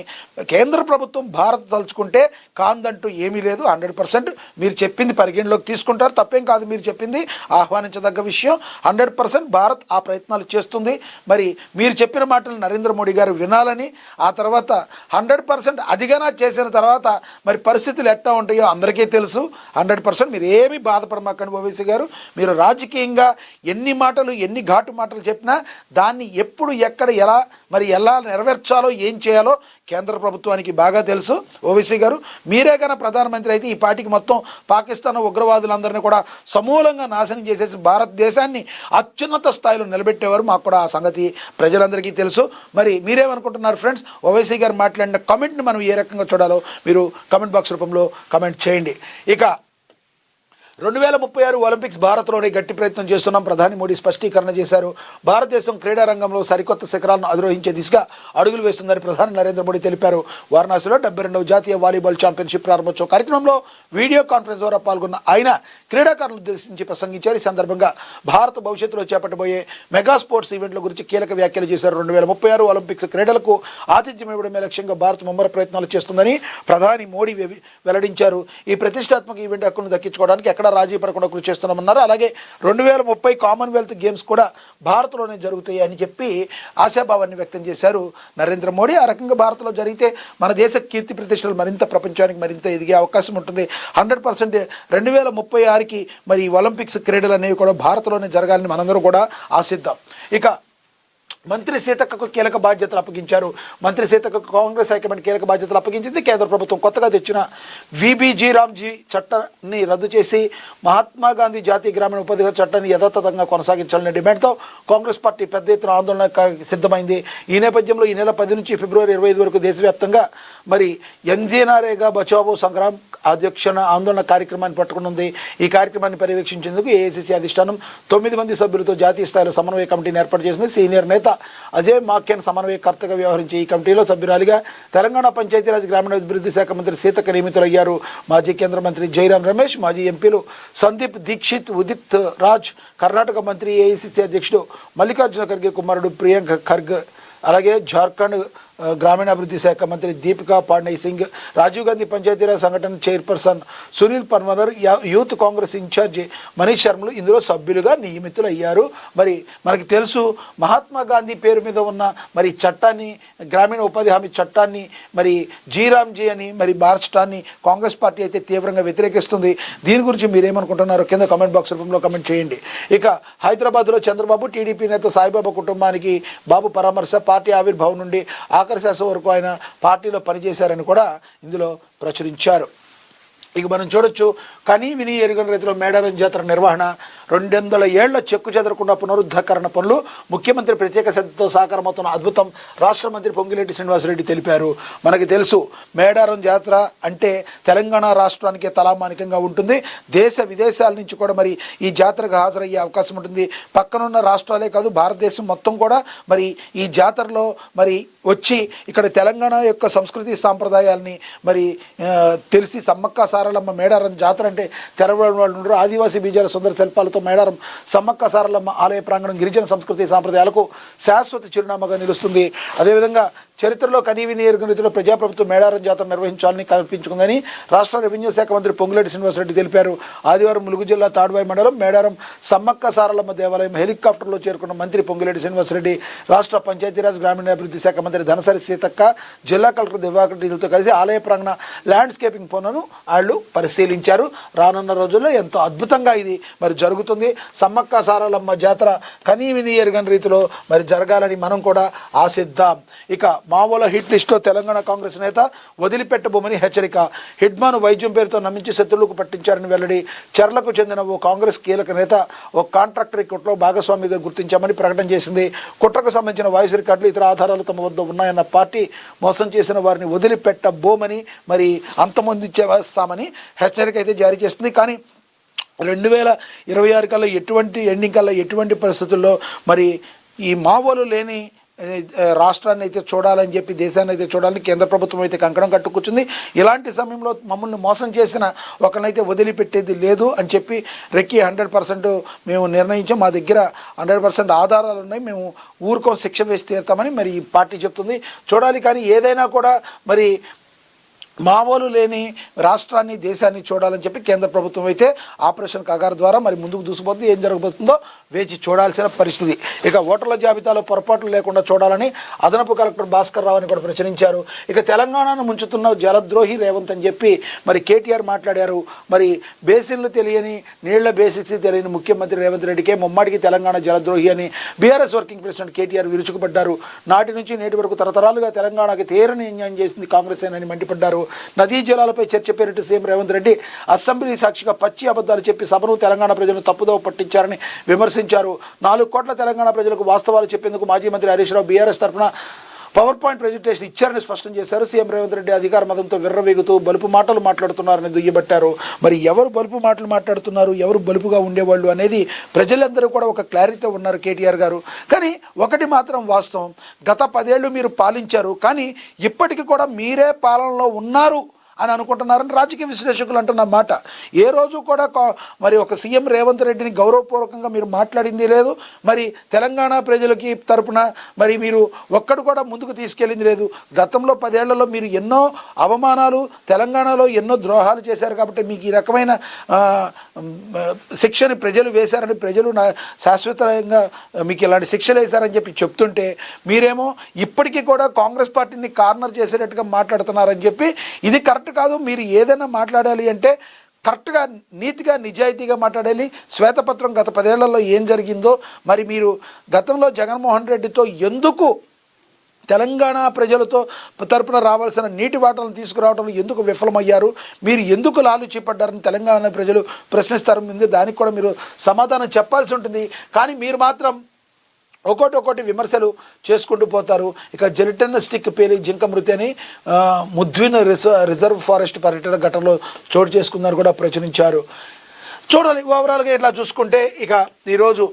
కేంద్ర ప్రభుత్వం భారత్ తలుచుకుంటే కాందంటూ ఏమీ లేదు. 100% మీరు చెప్పింది పరిగణలోకి తీసుకుంటారు, తప్పేం కాదు. మీరు చెప్పింది ఆహ్వానించదగ్గ విషయం. 100% భారత్ ఆ ప్రయత్నాలు చేస్తుంది. మరి మీరు చెప్పిన మాటలు నరేంద్ర మోడీ గారు వినాలని, ఆ తర్వాత 100% అదిగానా చేసిన తర్వాత మరి పరిస్థితులు ఎట్లా ఉంటాయో అందరికీ తెలుసు. 100% మీరు ఏమీ బాధపడమాకండి ఓవైసీ గారు. మీరు రాజకీయంగా ఎన్ని మాటలు ఎన్ని ఘాటు మాటలు చెప్పినా దాన్ని ఎప్పుడు ఎలా నెరవేర్చాలో ఏం చేయాలో కేంద్ర ప్రభుత్వానికి బాగా తెలుసు. ఓవైసీ గారు మీరే కన్నా ప్రధానమంత్రి అయితే ఈ పార్టీకి మొత్తం పాకిస్తాన్ ఉగ్రవాదులందరినీ కూడా సమూలంగా నాశనం చేసేసి భారతదేశాన్ని అత్యున్నత స్థాయిలో నిలబెట్టేవారు. మాకు కూడా ఆ సంగతి ప్రజలందరికీ తెలుసు. మరి మీరేమనుకుంటున్నారు ఫ్రెండ్స్? ఓవైసీ గారు మాట్లాడిన కామెంట్ని మనం ఏ రకంగా చూడాలో మీరు కామెంట్ బాక్స్ రూపంలో కామెంట్ చేయండి. ఇక 2036 ఒలింపిక్స్ భారత్లోనే గట్టి ప్రయత్నం చేస్తున్నాం. ప్రధాని మోడీ స్పష్టీకరణ చేశారు. భారతదేశం క్రీడా రంగంలో సరికొత్త శిఖరాలను అధిరోహించే దిశగా అడుగులు వేస్తుందని ప్రధాని నరేంద్ర మోడీ తెలిపారు. వారణాసిలో 72వ జాతీయ వాలీబాల్ ఛాంపియన్షిప్ ప్రారంభోత్సవ కార్యక్రమంలో వీడియో కాన్ఫరెన్స్ ద్వారా పాల్గొన్న ఆయన క్రీడాకారులను ఉద్దేశించి ప్రసంగించారు. ఈ సందర్భంగా భారత భవిష్యత్తులో చేపట్టబోయే మెగా స్పోర్ట్స్ ఈవెంట్ల గురించి కీలక వ్యాఖ్యలు చేశారు. 2036 ఒలింపిక్స్ క్రీడలకు ఆతిథ్యం ఇవ్వడమే లక్ష్యంగా భారత్ ముమ్మర ప్రయత్నాలు చేస్తుందని ప్రధాని మోడీ వెల్లడించారు. ఈ ప్రతిష్టాత్మక ఈవెంట్ హక్కును దక్కించుకోవడానికి ఎక్కడ రాజీ పడకుండా కృషి చేస్తున్నామన్నారు. అలాగే 2030 కామన్వెల్త్ గేమ్స్ కూడా భారత్లోనే జరుగుతాయి అని చెప్పి ఆశాభావాన్ని వ్యక్తం చేశారు నరేంద్ర మోడీ. ఆ రకంగా భారత్లో జరిగితే మన దేశ కీర్తి ప్రతిష్టలు మరింత ప్రపంచానికి మరింత ఎదిగే అవకాశం ఉంటుంది. 100% 2036కి మరి ఒలింపిక్స్ క్రీడలు అనేవి కూడా భారత్లోనే జరగాలని మనందరూ కూడా ఆశిద్దాం. ఇక మంత్రి సీతక్కకు కీలక బాధ్యతలు అప్పగించారు. మంత్రి సీతక్కకు కాంగ్రెస్ హైకమాండ్ కీలక బాధ్యతలు అప్పగించింది. కేంద్ర ప్రభుత్వం కొత్తగా తెచ్చిన విబిజీ రామ్జీ చట్టాన్ని రద్దు చేసి మహాత్మా గాంధీ జాతీయ గ్రామీణ ఉపాధి చట్టాన్ని యథాతథంగా కొనసాగించాలనే డిమాండ్తో కాంగ్రెస్ పార్టీ పెద్ద ఎత్తున ఆందోళన సిద్ధమైంది. ఈ నేపథ్యంలో ఈ నెల 10 నుంచి ఫిబ్రవరి 25 వరకు దేశవ్యాప్తంగా మరి ఎన్జీఎన్ఆర్ఏగా బచావో సంగ్రామ్ అధ్యక్షన ఆందోళన కార్యక్రమాన్ని పట్టుకునుంది. ఈ కార్యక్రమాన్ని పర్యవేక్షించేందుకు ఏఐసిసి అధిష్టానం 9 మంది సభ్యులతో జాతీయ స్థాయిలో సమన్వయ కమిటీని ఏర్పాటు చేసింది. సీనియర్ నేత అజయ్ మాఖ్యన్ సమన్వయకర్తగా వ్యవహరించే ఈ కమిటీలో సభ్యురాలిగా తెలంగాణ పంచాయతీరాజ్ గ్రామీణాభివృద్ధి శాఖ మంత్రి సీతక్క నియమితులయ్యారు. మాజీ కేంద్ర మంత్రి జైరాం రమేష్, మాజీ ఎంపీలు సందీప్ దీక్షిత్, ఉదిత్ రాజ్, కర్ణాటక మంత్రి ఏఐసిసి అధ్యక్షుడు మల్లికార్జున ఖర్గే కుమారుడు ప్రియాంక్ ఖర్గే, అలాగే జార్ఖండ్ గ్రామీణాభివృద్ధి శాఖ మంత్రి Deepika Pandey Singh, Rajiv Gandhi Panchayati Raj Sangathan chairperson Sunil Panwar, youth Congress incharge Manish శర్మలు ఇందులో సభ్యులుగా నియమితులయ్యారు. మరి మనకి తెలుసు మహాత్మా గాంధీ పేరు మీద ఉన్న మరి చట్టాన్ని, గ్రామీణ ఉపాధి హామీ చట్టాన్ని మరి జీరామ్జీ అని మరి మార్చడాన్ని కాంగ్రెస్ పార్టీ అయితే తీవ్రంగా వ్యతిరేకిస్తుంది. దీని గురించి మీరేమనుకుంటున్నారో కింద కామెంట్ బాక్స్ రూపంలో కామెంట్ చేయండి. ఇక హైదరాబాద్లో చంద్రబాబు, టీడీపీ నేత సాయిబాబా కుటుంబానికి బాబు పరామర్శ, పార్టీ ఆవిర్భావం నుండి ఆఖరి శాసనం వరకు ఆయన పార్టీలో పనిచేశారని కూడా ఇందులో ప్రచురించారు. ఇక మనం చూడొచ్చు కనీ విని ఎరుగని రీతిలో మేడారం జాతర నిర్వహణ 200 ఏళ్ల చెక్కు చెదరకుండా పునరుద్ధరణ పనులు ముఖ్యమంత్రి ప్రత్యేక శ్రద్ధతో సాకారమవుతున్న అద్భుతం రాష్ట్ర మంత్రి పొంగిరెడ్డి శ్రీనివాసరెడ్డి తెలిపారు. మనకి తెలుసు మేడారం జాతర అంటే తెలంగాణ రాష్ట్రానికి తలామానికంగా ఉంటుంది. దేశ విదేశాల నుంచి కూడా మరి ఈ జాతరకు హాజరయ్యే అవకాశం ఉంటుంది. పక్కనున్న రాష్ట్రాలే కాదు భారతదేశం మొత్తం కూడా మరి ఈ జాతరలో మరి వచ్చి ఇక్కడ తెలంగాణ యొక్క సంస్కృతి సాంప్రదాయాల్ని మరి తెలిసి సమ్మక్క సారలమ్మ మేడారం జాతర అంటే తెరవడం వాళ్ళు ఉండరు. ఆదివాసీ బీజాల సుందర శిల్పాలతో మేడారం సమ్మక్క సారలమ్మ ఆలయ ప్రాంగణం గిరిజన సంస్కృతి సాంప్రదాయాలకు శాశ్వత చిరునామాగా నిలుస్తుంది. అదేవిధంగా చరిత్రలో కనీవిని ఎరుగని రీతిలో ప్రజాప్రభుత్వం మేడారం జాతర నిర్వహించాలని కల్పించుకుందని రాష్ట్ర రెవెన్యూ శాఖ మంత్రి పొంగులేటి శ్రీనివాసరెడ్డి తెలిపారు. ఆదివారం ములుగు జిల్లా తాడువాయి మండలం మేడారం సమ్మక్క సారలమ్మ దేవాలయం హెలికాప్టర్లో చేరుకున్న మంత్రి పొంగులేటి శ్రీనివాసరెడ్డి రాష్ట్ర పంచాయతీరాజ్ గ్రామీణాభివృద్ధి శాఖ మంత్రి ధనసరి సీతక్క జిల్లా కలెక్టర్ దివాకర్ రెడ్డిలతో కలిసి ఆలయ ప్రాంగణ ల్యాండ్స్కేపింగ్ పనులను వాళ్ళు పరిశీలించారు. రానున్న రోజుల్లో ఎంతో అద్భుతంగా ఇది మరి జరుగుతుంది. సమ్మక్క సారలమ్మ జాతర కనీవిని ఎరుగని రీతిలో మరి జరగాలని మనం కూడా ఆశిద్దాం. ఇక మావోల హిట్ లిస్టులో తెలంగాణ కాంగ్రెస్ నేత వదిలిపెట్టబోమని హెచ్చరిక. హిడ్మాను వైద్యం పేరుతో నమ్మించి శత్రువులకు పట్టించారని వెల్లడి. చర్లకు చెందిన ఓ కాంగ్రెస్ కీలక నేత ఓ కాంట్రాక్టర్ కుట్రలో భాగస్వామిగా గుర్తించామని ప్రకటన చేసింది. కుట్రకు సంబంధించిన వాయిస్ రికార్డులు ఇతర ఆధారాలు తమ వద్ద ఉన్నాయన్న పార్టీ మోసం చేసిన వారిని వదిలిపెట్టబోమని మరి అంతమొందించేస్తామని హెచ్చరిక అయితే జారీ చేస్తుంది. కానీ 2026 కల్లా ఎటువంటి ఎండింగ్ కల్లా ఎటువంటి పరిస్థితుల్లో మరి ఈ మావోలు లేని రాష్ట్రాన్ని అయితే చూడాలని చెప్పి దేశాన్ని అయితే చూడాలని కేంద్ర ప్రభుత్వం అయితే కంకణం కట్టుకూర్చుంది. ఇలాంటి సమయంలో మమ్మల్ని మోసం చేసిన ఒకరినైతే వదిలిపెట్టేది లేదు అని చెప్పి రెక్కి 100% మేము నిర్ణయించాం. మా దగ్గర 100% ఆధారాలు ఉన్నాయి. మేము ఊరుకో శిక్ష వేసి తీరుతామని మరి ఈ పార్టీ చెప్తుంది. చూడాలి. కానీ ఏదైనా కూడా మరి మావోలు లేని రాష్ట్రాన్ని దేశాన్ని చూడాలని చెప్పి కేంద్ర ప్రభుత్వం అయితే ఆపరేషన్ కగార్ ద్వారా మరి ముందుకు దూసుకుపోతుంది. ఏం జరగబోతుందో వేచి చూడాల్సిన పరిస్థితి. ఇక ఓటర్ల జాబితాలో పొరపాట్లు లేకుండా చూడాలని అదనపు కలెక్టర్ భాస్కర్ రావు అని కూడా ప్రచురించారు. ఇక తెలంగాణను ముంచుతున్న జలద్రోహి రేవంత్ అని చెప్పి మరి కేటీఆర్ మాట్లాడారు. మరి బేసిన్లు తెలియని నీళ్ల బేసిక్స్ తెలియని ముఖ్యమంత్రి రేవంత్ రెడ్డికే ముమ్మాడికి తెలంగాణ జలద్రోహి అని బీఆర్ఎస్ వర్కింగ్ ప్రెసిడెంట్ కేటీఆర్ విరుచుకుపడ్డారు. నాటి నుంచి నేటి వరకు తరతరాలుగా తెలంగాణకి తీరని అన్యాయం చేసింది కాంగ్రెస్ అని మండిపడ్డారు. నదీ జలాలపై చర్చ పేరిట సీఎం రేవంత్ రెడ్డి అసెంబ్లీ సాక్షిగా పచ్చి అబద్ధాలు చెప్పి సభను తెలంగాణ ప్రజలను తప్పుదోవ పట్టించారని విమర్శించారు. 4 కోట్ల తెలంగాణ ప్రజలకు వాస్తవాలు చెప్పేందుకు మాజీ మంత్రి హరీష్ రావు బీఆర్ఎస్ తరఫున పవర్ పాయింట్ ప్రెజెంటేషన్ ఇచ్చారని స్పష్టం చేశారు. సీఎం రేవంత్ రెడ్డి అధికార మతంతో విర్రవేగుతూ బలుపు మాటలు మాట్లాడుతున్నారని దుయ్యబట్టారు. మరి ఎవరు బలుపు మాటలు మాట్లాడుతున్నారు, ఎవరు బలుపుగా ఉండేవాళ్ళు అనేది ప్రజలందరూ కూడా ఒక క్లారిటీతో ఉన్నారు కేటీఆర్ గారు. కానీ ఒకటి మాత్రం వాస్తవం, గత 10 ఏళ్ళు మీరు పాలించారు, కానీ ఇప్పటికీ కూడా మీరే పాలనలో ఉన్నారు అని అనుకుంటున్నారని రాజకీయ విశ్లేషకులు అంటున్న మాట. ఏ రోజు కూడా మరి ఒక సీఎం రేవంత్ రెడ్డిని గౌరవపూర్వకంగా మీరు మాట్లాడింది లేదు. మరి తెలంగాణ ప్రజలకి తరపున మరి మీరు ఒక్కడు కూడా ముందుకు తీసుకెళ్ళింది లేదు. గతంలో 10 ఏళ్లలో మీరు ఎన్నో అవమానాలు, తెలంగాణలో ఎన్నో ద్రోహాలు చేశారు. కాబట్టి మీకు ఈ రకమైన శిక్షని ప్రజలు వేశారని, ప్రజలు శాశ్వతంగా మీకు ఇలాంటి శిక్షలు వేశారని చెప్పి చెప్తుంటే మీరేమో ఇప్పటికీ కూడా కాంగ్రెస్ పార్టీని కార్నర్ చేసేటట్టుగా మాట్లాడుతున్నారని చెప్పి ఇది కరెక్ట్ కాదు. మీరు ఏదైనా మాట్లాడాలి అంటే కరెక్ట్గా, నీతిగా, నిజాయితీగా మాట్లాడాలి. శ్వేతపత్రం గత 10 ఏళ్లలో ఏం జరిగిందో, మరి మీరు గతంలో జగన్మోహన్ రెడ్డితో ఎందుకు తెలంగాణ ప్రజలతో తరపున రావాల్సిన నీటి వాటాలను తీసుకురావడంలో ఎందుకు విఫలమయ్యారు, మీరు ఎందుకు లాలుచిపడ్డారని తెలంగాణ ప్రజలు ప్రశ్నిస్తారు. ముందు దానికి కూడా మీరు సమాధానం చెప్పాల్సి ఉంటుంది. కానీ మీరు మాత్రం ఒక్కొక్కటి విమర్శలు చేసుకుంటూ పోతారు. ఇక జెలిటన్ స్టిక్ పేలి జింక మృతి అని ముద్విన్ రిజర్వ్ ఫారెస్ట్ పర్యటన ఘటనలో చోటు చేసుకుందని కూడా ప్రచురించారు. చూడాలి. ఓవరాల్గా ఇట్లా చూసుకుంటే ఇక ఈరోజు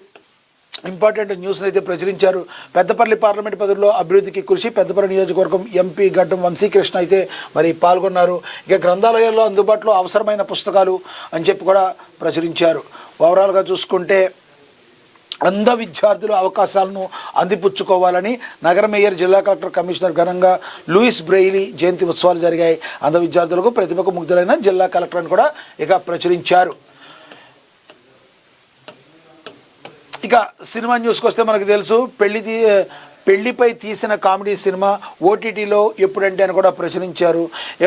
ఇంపార్టెంట్ న్యూస్ని అయితే ప్రచురించారు. పెద్దపల్లి పార్లమెంట్ పదవిలో అభివృద్ధికి కృషి, పెద్దపల్లి నియోజకవర్గం ఎంపీ గడ్డం వంశీకృష్ణ అయితే మరి పాల్గొన్నారు. ఇక గ్రంథాలయాల్లో అందుబాటులో అవసరమైన పుస్తకాలు అని చెప్పి కూడా ప్రచురించారు. ఓవరాల్గా చూసుకుంటే అంధ విద్యార్థుల అవకాశాలను అందిపుచ్చుకోవాలని నగర మేయర్, జిల్లా కలెక్టర్, కమిషనర్ ఘనంగా లూయిస్ బ్రెయిలీ జయంతి ఉత్సవాలు జరిగాయి. అంధ విద్యార్థులకు ప్రతిభకు ముగ్ధులైన జిల్లా కలెక్టర్ అని కూడా ఇక ప్రచురించారు. ఇక సినిమా న్యూస్కి వస్తే మనకు తెలుసు, పెళ్లిపై తీసిన కామెడీ సినిమా ఓటీటీలో ఎప్పుడంటే అని కూడా ప్రచురించారు.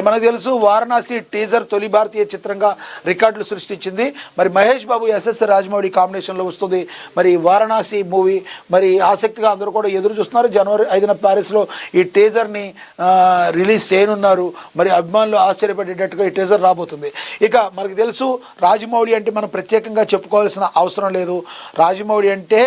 మనకు తెలుసు వారణాసి టీజర్ తొలి భారతీయ చిత్రంగా రికార్డులు సృష్టించింది. మరి మహేష్ బాబు ఎస్ఎస్ రాజమౌళి కాంబినేషన్లో వస్తుంది మరి వారణాసి మూవీ. మరి ఆసక్తిగా అందరూ కూడా ఎదురు చూస్తున్నారు. జనవరి 5న ప్యారిస్లో ఈ టీజర్ని రిలీజ్ చేయనున్నారు. మరి అభిమానులు ఆశ్చర్యపడేటట్టుగా ఈ టీజర్ రాబోతుంది. ఇక మనకు తెలుసు రాజమౌళి అంటే మనం ప్రత్యేకంగా చెప్పుకోవాల్సిన అవసరం లేదు. రాజమౌళి అంటే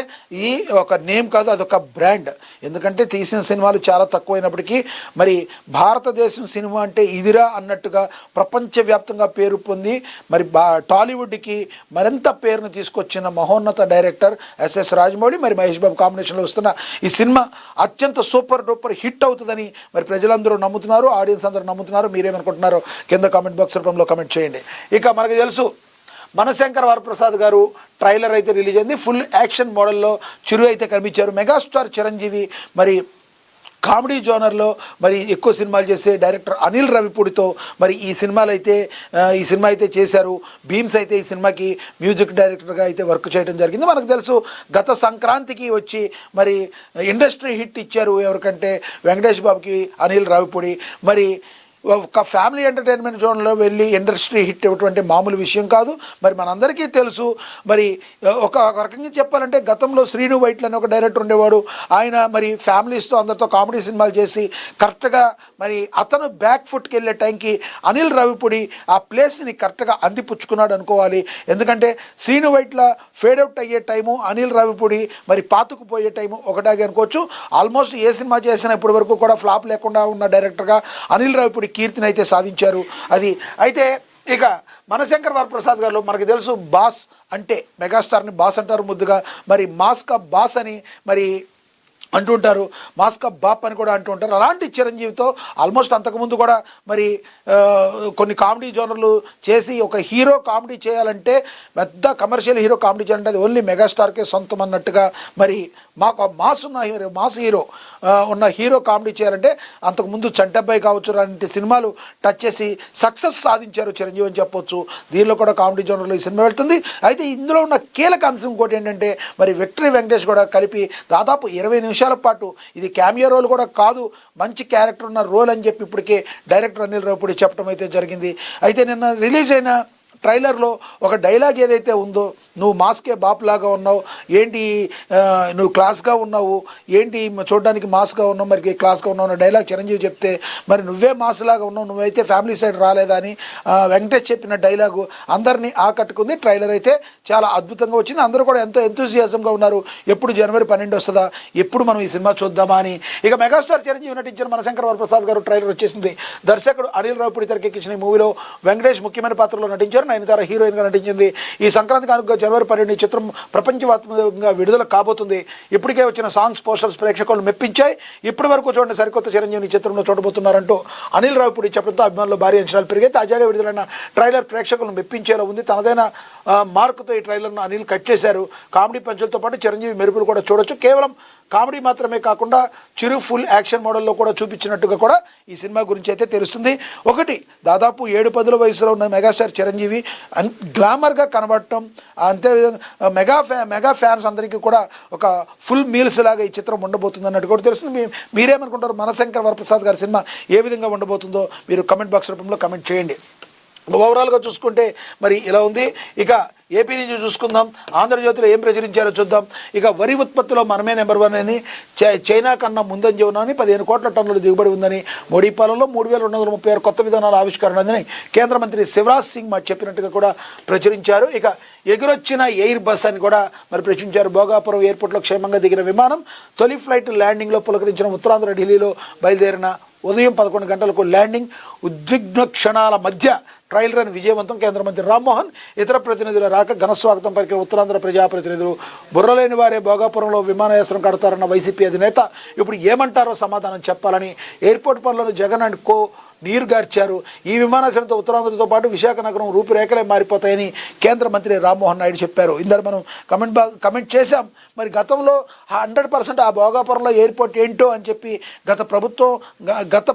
ఈ ఒక నేమ్ కాదు, అదొక బ్రాండ్. ఎందుకంటే తీసిన సినిమాలు చాలా తక్కువైనప్పటికీ మరి భారతదేశం సినిమా అంటే ఇదిరా అన్నట్టుగా ప్రపంచవ్యాప్తంగా పేరు పొంది మరి టాలీవుడ్కి మరింత పేరును తీసుకొచ్చిన మహోన్నత డైరెక్టర్ ఎస్ఎస్ రాజమౌళి. మరి మహేష్ బాబు కాంబినేషన్లో వస్తున్న ఈ సినిమా అత్యంత సూపర్ డూపర్ హిట్ అవుతుందని మరి ప్రజలందరూ నమ్ముతున్నారు, ఆడియన్స్ అందరూ నమ్ముతున్నారు. మీరేమనుకుంటున్నారో కింద కామెంట్ బాక్స్ రూపంలో కామెంట్ చేయండి. ఇక మనకు తెలుసు మనశంకర్ వరప్రసాద్ గారు ట్రైలర్ అయితే రిలీజ్ అయింది. ఫుల్ యాక్షన్ మోడల్లో చిరు అయితే కనిపించారు. మెగాస్టార్ చిరంజీవి మరి కామెడీ జోనర్లో మరి ఎక్కువ సినిమాలు చేసే డైరెక్టర్ అనిల్ రవిపూడితో మరి ఈ సినిమా అయితే చేశారు. భీమ్స్ అయితే ఈ సినిమాకి మ్యూజిక్ డైరెక్టర్గా అయితే వర్క్ చేయడం జరిగింది. మనకు తెలుసు గత సంక్రాంతికి వచ్చి మరి ఇండస్ట్రీ హిట్ ఇచ్చారు ఎవరికంటే వెంకటేష్ బాబుకి అనిల్ రవిపూడి. మరి ఒక ఫ్యామిలీ ఎంటర్టైన్మెంట్ జోన్లో వెళ్ళి ఇండస్ట్రీ హిట్ ఇవ్వటువంటి మామూలు విషయం కాదు. మరి మనందరికీ తెలుసు. మరి ఒక రకంగా చెప్పాలంటే గతంలో శ్రీను వైట్ల అని ఒక డైరెక్టర్ ఉండేవాడు. ఆయన మరి ఫ్యామిలీస్తో అందరితో కామెడీ సినిమాలు చేసి కరెక్ట్గా మరి అతను బ్యాక్ ఫుట్కి వెళ్ళే టైంకి అనిల్ రవిపూడి ఆ ప్లేస్ని కరెక్ట్గా అందిపుచ్చుకున్నాడు అనుకోవాలి. ఎందుకంటే శ్రీను వైట్ల ఫేడౌట్ అయ్యే టైము, అనిల్ రవిపూడి మరి పాతుకుపోయే టైము ఒకటాగే అనుకోవచ్చు. ఆల్మోస్ట్ ఏ సినిమా చేసినా ఇప్పటి వరకు కూడా ఫ్లాప్ లేకుండా ఉన్న డైరెక్టర్గా అనిల్ రవిపూడి కీర్తిని అయితే సాధించారు. అది అయితే ఇక మనశంకర్ వరప్రసాద్ గారు మనకు తెలుసు బాస్ అంటే మెగాస్టార్ని బాస్ అంటారు ముద్దుగా. మరి మాస్కా బాస్ అని మరి అంటుంటారు, మాస్కా బాప్ అని కూడా అంటుంటారు. అలాంటి చిరంజీవితో ఆల్మోస్ట్ అంతకుముందు కూడా మరి కొన్ని కామెడీ జోనర్లు చేసి ఒక హీరో కామెడీ చేయాలంటే పెద్ద కమర్షియల్ హీరో కామెడీ చేయాలంటే అది ఓన్లీ మెగాస్టార్కే సొంతం అన్నట్టుగా మరి మాకు మాస్ హీరో ఉన్న హీరో కామెడీ చేయాలంటే అంతకుముందు చంటబ్బాయి కావచ్చు అలాంటి సినిమాలు టచ్ చేసి సక్సెస్ సాధించారు చిరంజీవి అని చెప్పొచ్చు. దీనిలో కూడా కామెడీ జోనర్లో ఈ సినిమా వెళ్తుంది. అయితే ఇందులో ఉన్న కీలక అంశం ఇంకోటి ఏంటంటే మరి విక్టరీ వెంకటేష్ కూడా కలిపి దాదాపు 20 నిమిషాల పాటు ఇది క్యామియో రోల్ కూడా కాదు, మంచి క్యారెక్టర్ ఉన్న రోల్ అని చెప్పి ఇప్పటికే డైరెక్టర్ అనిల్ రావిపూడి చెప్పడం అయితే జరిగింది. అయితే నిన్న రిలీజ్ అయిన ట్రైలర్లో ఒక డైలాగ్ ఏదైతే ఉందో, నువ్వు మాస్కే బాప్ లాగా ఉన్నావు ఏంటి, నువ్వు క్లాస్గా ఉన్నావు ఏంటి, చూడడానికి మాస్గా ఉన్నావు మరి క్లాస్గా ఉన్నావు అన్న డైలాగ్ చిరంజీవి చెప్తే మరి నువ్వే మాస్ లాగా ఉన్నావు, నువ్వైతే ఫ్యామిలీ సైడ్ రాలేదా అని వెంకటేష్ చెప్పిన డైలాగు అందరినీ ఆకట్టుకుంది. ట్రైలర్ అయితే చాలా అద్భుతంగా వచ్చింది. అందరూ కూడా ఎంతో ఎంతూజియాజంగా ఉన్నారు. ఎప్పుడు జనవరి 12 వస్తుందా, ఎప్పుడు మనం ఈ సినిమా చూద్దామా అని. ఇక మెగాస్టార్ చిరంజీవి నటించిన మనశంకర్ వరప్రసాద్ గారు ట్రైలర్ వచ్చేసింది. దర్శకుడు అనిల్ రావిపూడి తెరకెక్కించిన ఈ మూవీలో వెంకటేష్ ముఖ్యమైన పాత్రలో నటించారు. నయనతార హీరోయిన్గా నటించింది. ఈ సంక్రాంతి కానుక జనవరి 12 ఈ చిత్రం ప్రపంచవ్యాప్తంగా విడుదల కాబోతుంది. ఇప్పటికే వచ్చిన సాంగ్స్ పోస్టర్స్ ప్రేక్షకులను మెప్పించాయి. ఇప్పటి వరకు చూడండి సరికొత్త చిరంజీవిని చిత్రంలో చూడబోతున్నారంటూ అనిల్ రావిపూడి చెప్పడంతో అభిమానులు భారీ అంచనాలు పెరిగాయి. తాజాగా విడుదలైన ట్రైలర్ ప్రేక్షకులను మెప్పించేలా ఉంది. తనదైన మార్కుతో ఈ ట్రైలర్ను అనిల్ కట్ చేశారు. కామెడీ పంచులతో పాటు చిరంజీవి మెరుపులు కూడా చూడొచ్చు. కేవలం కామెడీ మాత్రమే కాకుండా చిరు ఫుల్ యాక్షన్ మోడల్లో కూడా చూపించినట్టుగా కూడా ఈ సినిమా గురించి అయితే తెలుస్తుంది. ఒకటి దాదాపు 7-10 వయసులో ఉన్న మెగాస్టార్ చిరంజీవి గ్లామర్గా కనబడటం, అంతేవిధంగా మెగా ఫ్యాన్స్ అందరికీ కూడా ఒక ఫుల్ మీల్స్ లాగా ఈ చిత్రం ఉండబోతుంది అన్నట్టు కూడా తెలుస్తుంది. మీరేమనుకుంటారు? మనశంకర్ వరప్రసాద్ గారి సినిమా ఏ విధంగా ఉండబోతుందో మీరు కమెంట్ బాక్స్ రూపంలో కమెంట్ చేయండి. ఓవరాల్గా చూసుకుంటే మరి ఇలా ఉంది. ఇక ఏపీ నుంచి చూసుకుందాం. ఆంధ్రజ్యోతిలో ఏం ప్రచురించారో చూద్దాం. ఇక వరి ఉత్పత్తిలో మనమే నెంబర్ 1 అని, చైనా కన్నా ముందంజ ఉన్నామని, 15 కోట్ల టన్నుల దిగుబడి ఉందని, మోడీపాలెంలో 3236 కొత్త విధానాల ఆవిష్కరణ ఉందని కేంద్ర మంత్రి శివరాజ్ సింగ్ చెప్పినట్టుగా కూడా ప్రచురించారు. ఇక ఎగురొచ్చిన ఎయిర్ బస్ అని కూడా మరి ప్రచురించారు. భోగాపురం ఎయిర్పోర్ట్లో క్షేమంగా దిగిన విమానం తొలి ఫ్లైట్ ల్యాండింగ్లో పులకరించిన ఉత్తరాంధ్ర ఢిల్లీలో బయలుదేరిన ఉదయం 11 గంటలకు ల్యాండింగ్. ఉద్విగ్న క్షణాల మధ్య ట్రయల్ రన్ విజయవంతం. కేంద్ర మంత్రి రామ్మోహన్ ఇతర ప్రతినిధుల రాక ఘనస్వాగతం పలికిన ఉత్తరాంధ్ర ప్రజాప్రతినిధులు. బుర్రలేని వారే భోగాపురంలో విమానాశ్రయం కడతారన్న వైసీపీ అధినేత ఇప్పుడు ఏమంటారో సమాధానం చెప్పాలని ఎయిర్పోర్ట్ పనులను జగన్ అండ్ కో నీరు గార్చారు. ఈ విమానాశ్రయంతో ఉత్తరాంధ్రతో పాటు విశాఖ నగరం రూపురేఖలే మారిపోతాయని కేంద్ర మంత్రి రామ్మోహన్ నాయుడు చెప్పారు. ఇందరు మనం కమెంట్ చేశాం. మరి గతంలో 100% ఆ భోగాపురంలో ఎయిర్పోర్ట్ ఏంటో అని చెప్పి గత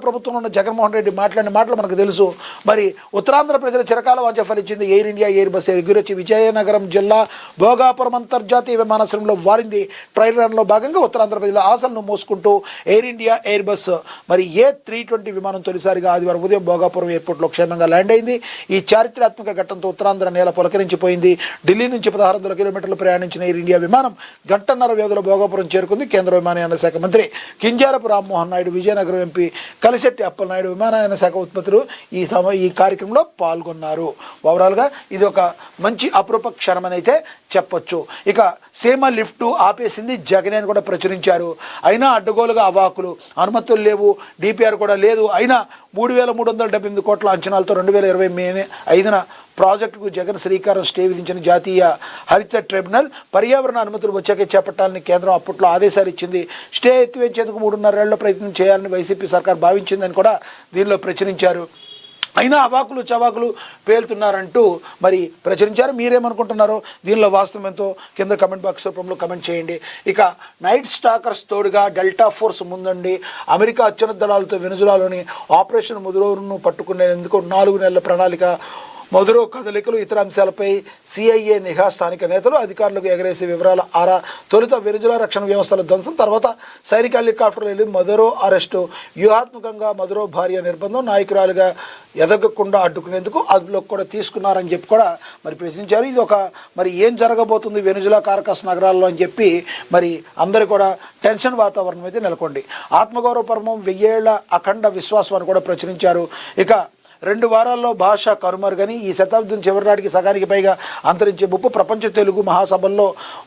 ప్రభుత్వంలో ఉన్న జగన్మోహన్ రెడ్డి మాట్లాడిన మాటలు మనకు తెలుసు. మరి ఉత్తరాంధ్ర ప్రజల చిరకాల వాంఛ ఫలించింది. ఎయిర్ ఇండియా ఎయిర్ బస్ ఎగురొచ్చి విజయనగరం జిల్లా భోగాపురం అంతర్జాతీయ విమానాశ్రయంలో వారింది. ట్రయల్ రన్లో భాగంగా ఉత్తరాంధ్ర ప్రజల ఆశలను మోసుకుంటూ ఎయిర్ ఇండియా ఎయిర్ బస్ మరి A320 విమానం తొలిసారిగా ఆదివారం ఉదయం భోగాపురం ఎయిర్పోర్ట్లో క్షేమంగా ల్యాండ్ అయింది. ఈ చారిత్రాత్మక ఘట్టంతో ఉత్తరాంధ్ర నేల పులకరించిపోయింది. ఢిల్లీ నుంచి 1600 కిలోమీటర్లు ప్రయాణించిన ఎయిర్ ఇండియా విమానం గంటన్నర వ్యవధిలో భోగాపురం చేరుకుంది. కేంద్ర విమానయాన శాఖ మంత్రి కింజారపు రామ్మోహన్ నాయుడు, విజయనగరం ఎంపీ కలిశెట్టి అప్పలనాయుడు విమానయాన శాఖ ఉత్పత్తులు ఈ కార్యక్రమంలో పాల్గొన్నారు. ఓవరాల్గా ఇది ఒక మంచి అపరూప క్షణం అని అయితే చెప్పొచ్చు. ఇక సీమ లిఫ్ట్ ఆపేసింది జగన్ అని కూడా ప్రచురించారు. అయినా అడ్డగోలుగా అవాకులు, అనుమతులు లేవు, డిపిఆర్ కూడా లేదు. అయినా 3,378 కోట్ల అంచనాలతో 2020 మే 5న ప్రాజెక్టుకు జగన్ శ్రీకారం స్టే విధించిన జాతీయ హరిత ట్రిబ్యునల్ పర్యావరణ అనుమతులు వచ్చాకే చేపట్టాలని కేంద్రం అప్పట్లో ఆదేశాలు ఇచ్చింది. స్టే ఎత్తివేసేందుకు 3.5 ఏళ్ల ప్రయత్నం చేయాలని వైసీపీ సర్కార్ భావించిందని కూడా దీనిలో ప్రచురించారు. అయినా అవాకులు చవాకులు పేలుతున్నారంటూ మరి ప్రచురించారు. మీరేమనుకుంటున్నారో దీనిలో వాస్తవం ఎంతో కింద కమెంట్ బాక్స్ రూపంలో కమెంట్ చేయండి. ఇక నైట్ స్టాకర్స్ తోడుగా డెల్టా ఫోర్స్ ముందండి. అమెరికా అత్యున్నత దళాలతో వెనుజులాలోని ఆపరేషన్ ముదురోను పట్టుకునేందుకు 4 నెలల ప్రణాళిక. మధురో కదలికలు, ఇతర అంశాలపై CIA నిఘా, స్థానిక నేతలు అధికారులకు ఎగరేసే వివరాల ఆరా. తొలుత వెనుజులా రక్షణ వ్యవస్థల ధ్వంసం, తర్వాత సైనిక హెలికాప్టర్లు వెళ్ళి మధురో అరెస్టు. వ్యూహాత్మకంగా మధురో భార్య నిర్బంధం, నాయకురాలుగా ఎదగకుండా అడ్డుకునేందుకు అదుపులోకి కూడా తీసుకున్నారని చెప్పి కూడా మరి ప్రశ్నించారు. ఇది ఒక మరి ఏం జరగబోతుంది వెనుజులా, కారకస్ నగరాల్లో అని చెప్పి మరి అందరూ కూడా టెన్షన్ వాతావరణం అయితే నెలకొంది. ఆత్మగౌరవ పర్వం 1000 ఏళ్ల అఖండ విశ్వాసం అని కూడా ప్రచురించారు. ఇక 2 వారాల్లో భాష కనుమరుగని, ఈ శతాబ్దం చివరి నాటికి సగానికి పైగా అంతరించే ముప్పు. ప్రపంచ తెలుగు మహాసభల్లో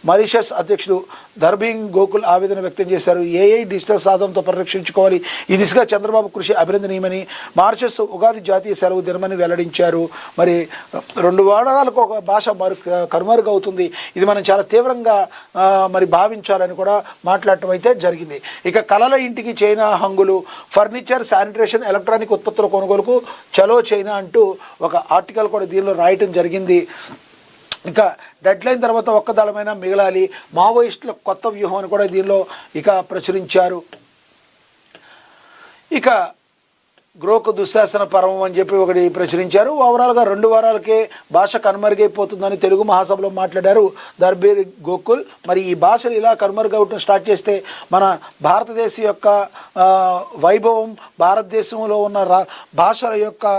మారిషస్ అధ్యక్షుడు ధర్బీంగ్ గోకుల్ ఆవేదన వ్యక్తం చేశారు. AI డిజిటల్ సాధనంతో పరిరక్షించుకోవాలి. ఈ దిశగా చంద్రబాబు కృషి అభినందనీయమని, మారిషస్ ఉగాది జాతీయ సెలవు దినమని వెల్లడించారు. మరి 2 వారాలకు ఒక భాష కనుమరుగవుతుంది. ఇది మనం చాలా తీవ్రంగా మరి భావించాలని కూడా మాట్లాడటం అయితే జరిగింది. ఇక కళల ఇంటికి చైనా హంగులు, ఫర్నిచర్, శానిటేషన్, ఎలక్ట్రానిక్ ఉత్పత్తుల కొనుగోలుకు చలో చైనా అంటూ ఒక ఆర్టికల్ కూడా దీనిలో రాయటం జరిగింది. ఇంకా డెడ్ లైన్ తర్వాత ఒక్క దళమైనా మిగలాలి, మావోయిస్టుల కొత్త వ్యూహం అని కూడా దీనిలో ఇక ప్రచురించారు. ఇక గ్రోకు దుశ్శాసన పర్వం అని చెప్పి ఒకటి ప్రచురించారు. ఓవరాల్గా 2 వారాలకే భాష కనుమరుగైపోతుందని తెలుగు మహాసభలో మాట్లాడారు ధర్బీర్ గోకుల్. మరి ఈ భాషలు ఇలా కనుమరుగవటం స్టార్ట్ చేస్తే మన భారతదేశం యొక్క వైభవం, భారతదేశంలో ఉన్న భాషల యొక్క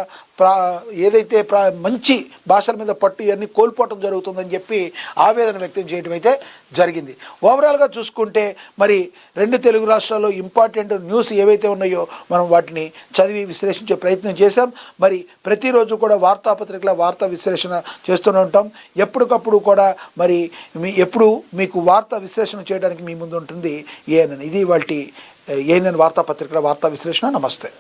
ఏదైతే మంచి భాషల మీద పట్టు ఇవన్నీ కోల్పోవటం జరుగుతుందని చెప్పి ఆవేదన వ్యక్తం చేయడం అయితే జరిగింది. ఓవరాల్గా చూసుకుంటే మరి 2 తెలుగు రాష్ట్రాల్లో ఇంపార్టెంట్ న్యూస్ ఏవైతే ఉన్నాయో మనం వాటిని చదివి విశ్లేషించే ప్రయత్నం చేశాం. మరి ప్రతిరోజు కూడా వార్తాపత్రికల వార్తా విశ్లేషణ చేస్తూనే ఉంటాం. ఎప్పటికప్పుడు కూడా మరి ఎప్పుడు మీకు వార్తా విశ్లేషణ చేయడానికి మీ ముందు ఉంటుంది ANN. ఇది వాటి ANN వార్తాపత్రికల వార్తా విశ్లేషణ. నమస్తే.